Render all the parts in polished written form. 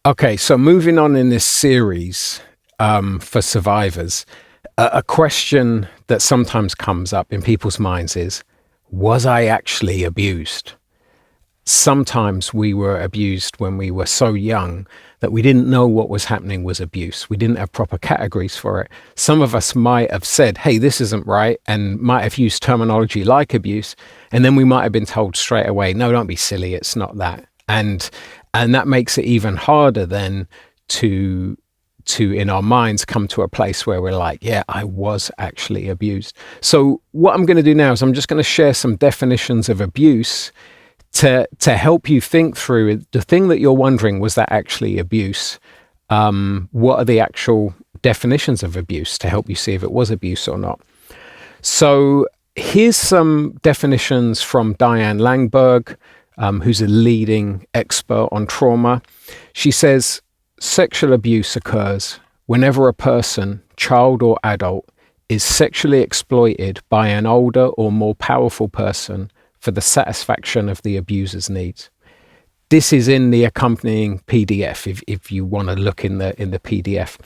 Okay, so moving on in this series for survivors, a question that sometimes comes up in people's minds is, was I actually abused? Sometimes we were abused when we were so young that we didn't know what was happening was abuse. We didn't have proper categories for it. Some of us might have said, hey, this isn't right, and might have used terminology like abuse. And then we might have been told straight away, no, don't be silly, it's not that. And that makes it even harder then to in our minds come to a place where we're like, yeah, I was actually abused. So what I'm going to do now is I'm just going to share some definitions of abuse to help you think through the thing that you're wondering, was that actually abuse? What are the actual definitions of abuse to help you see if it was abuse or not? So here's some definitions from Diane Langberg, who's a leading expert on trauma. She says, sexual abuse occurs whenever a person, child or adult, is sexually exploited by an older or more powerful person for the satisfaction of the abuser's needs. This is in the accompanying PDF, if you want to look in the PDF.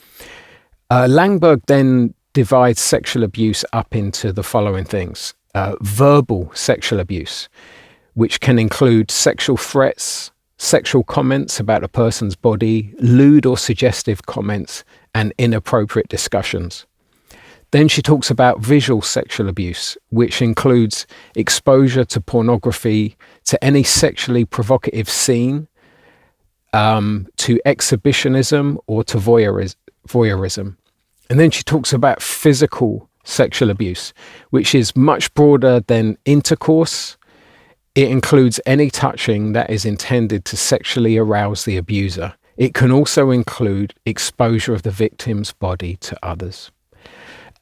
Langberg then divides sexual abuse up into the following things. Verbal sexual abuse, which can include sexual threats, sexual comments about a person's body, lewd or suggestive comments, and inappropriate discussions. Then she talks about visual sexual abuse, which includes exposure to pornography, to any sexually provocative scene, to exhibitionism or to voyeurism. And then she talks about physical sexual abuse, which is much broader than intercourse. It includes any touching that is intended to sexually arouse the abuser. It can also include exposure of the victim's body to others.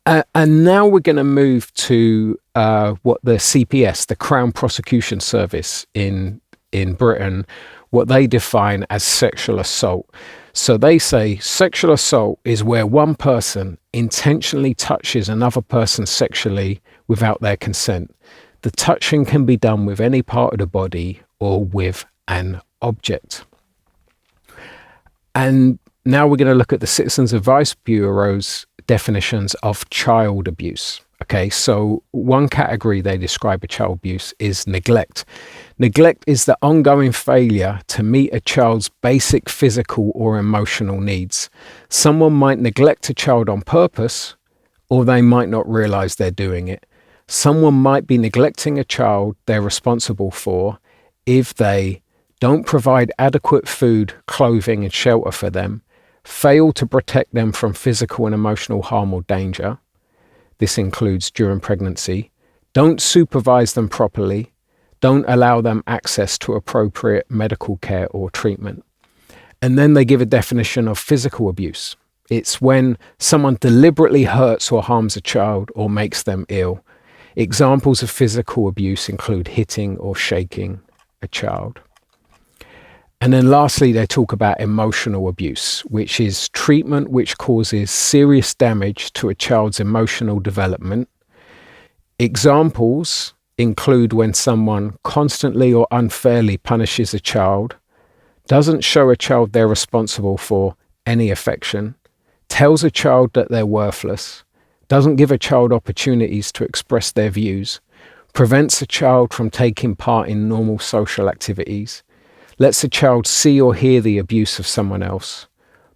And now we're going to move to what the CPS, the Crown Prosecution Service in Britain, what they define as sexual assault. So they say sexual assault is where one person intentionally touches another person sexually without their consent. The touching can be done with any part of the body or with an object. And now we're going to look at the Citizens Advice Bureau's definitions of child abuse. Okay, so one category they describe of child abuse is neglect. Neglect is the ongoing failure to meet a child's basic physical or emotional needs. Someone might neglect a child on purpose, or they might not realize they're doing it. Someone might be neglecting a child they're responsible for if they don't provide adequate food, clothing, and shelter for them, fail to protect them from physical and emotional harm or danger. This includes during pregnancy. Don't supervise them properly. Don't allow them access to appropriate medical care or treatment. And then they give a definition of physical abuse. It's when someone deliberately hurts or harms a child or makes them ill. Examples of physical abuse include hitting or shaking a child. And then lastly, they talk about emotional abuse, which is treatment which causes serious damage to a child's emotional development. Examples include when someone constantly or unfairly punishes a child, doesn't show a child they're responsible for any affection, tells a child that they're worthless, doesn't give a child opportunities to express their views, prevents a child from taking part in normal social activities, lets a child see or hear the abuse of someone else,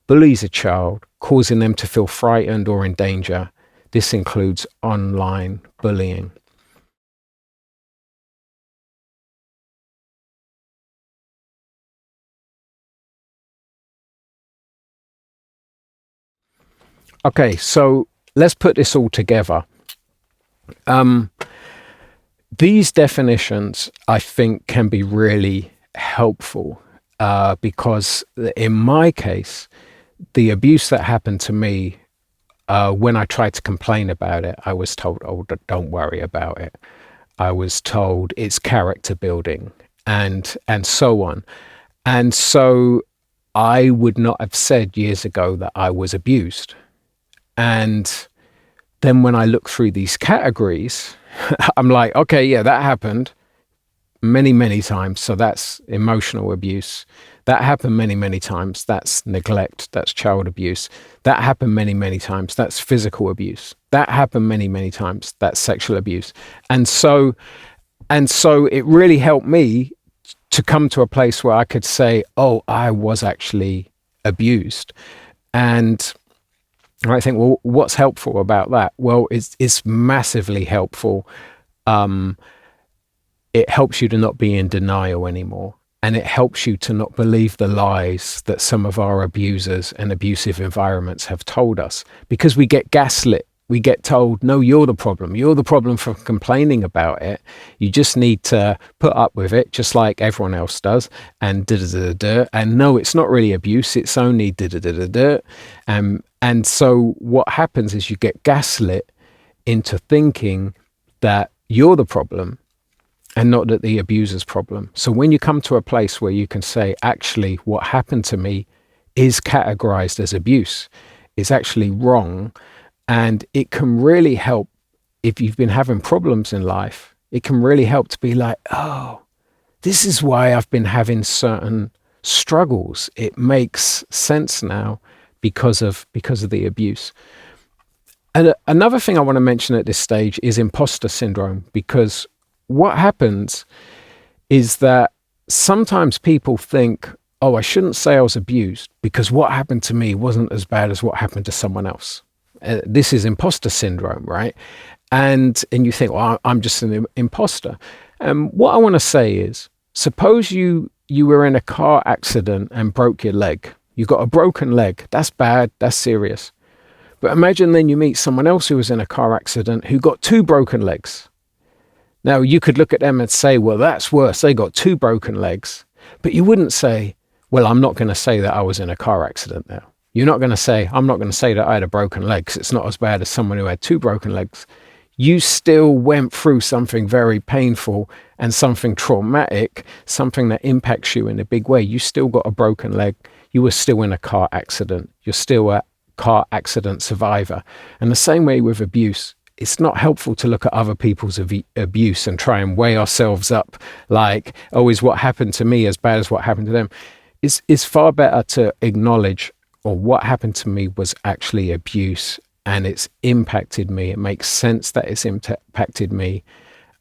bullies a child, causing them to feel frightened or in danger. This includes online bullying. Okay, so let's put this all together. These definitions, I think, can be really helpful because in my case, the abuse that happened to me, when I tried to complain about it, I was told, oh, don't worry about it. I was told it's character building and so on. And so I would not have said years ago that I was abused. And then when I look through these categories, I'm like, okay, yeah, that happened. many times. So that's emotional abuse. That happened many times. That's neglect. That's child abuse. That happened many times. That's physical abuse. That happened many times. That's sexual abuse. And so it really helped me to come to a place where I could say, oh, I was actually abused. And I think, well, what's helpful about that? Well, it's massively helpful. It helps you to not be in denial anymore. And it helps you to not believe the lies that some of our abusers and abusive environments have told us, because we get gaslit. We get told, no, you're the problem. You're the problem for complaining about it. You just need to put up with it, just like everyone else does. And And no, it's not really abuse. It's only And so what happens is you get gaslit into thinking that you're the problem and not that the abuser's problem. So when you come to a place where you can say, actually, what happened to me is categorized as abuse, it's actually wrong. And it can really help if you've been having problems in life. It can really help to be like, oh, this is why I've been having certain struggles. It makes sense now because of the abuse. And another thing I want to mention at this stage is imposter syndrome, because what happens is that sometimes people think, oh, I shouldn't say I was abused because what happened to me wasn't as bad as what happened to someone else. This is imposter syndrome, right? And you think, well, I'm just an imposter. What I want to say is, suppose you were in a car accident and broke your leg. You got a broken leg. That's bad. That's serious. But imagine then you meet someone else who was in a car accident who got 2 broken legs. Now, you could look at them and say, well, that's worse. They got 2 broken legs. But you wouldn't say, well, I'm not going to say that I was in a car accident now. You're not going to say, I'm not going to say that I had a broken leg because it's not as bad as someone who had 2 broken legs. You still went through something very painful and something traumatic, something that impacts you in a big way. You still got a broken leg. You were still in a car accident. You're still a car accident survivor. And the same way with abuse, it's not helpful to look at other people's abuse and try and weigh ourselves up like, oh, is what happened to me as bad as what happened to them? It's far better to acknowledge, or what happened to me was actually abuse and it's impacted me. It makes sense that it's impacted me.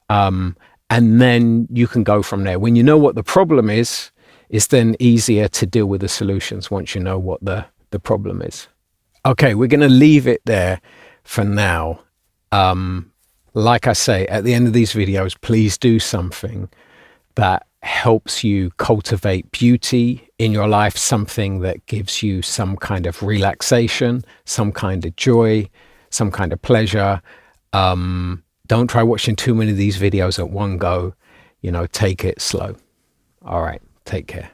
And then you can go from there. When you know what the problem is, it's then easier to deal with the solutions once you know what the problem is. Okay, we're going to leave it there for now. Like I say, at the end of these videos, please do something that helps you cultivate beauty in your life, something that gives you some kind of relaxation, some kind of joy, some kind of pleasure. Don't try watching too many of these videos at one go. Take it slow. All right, take care.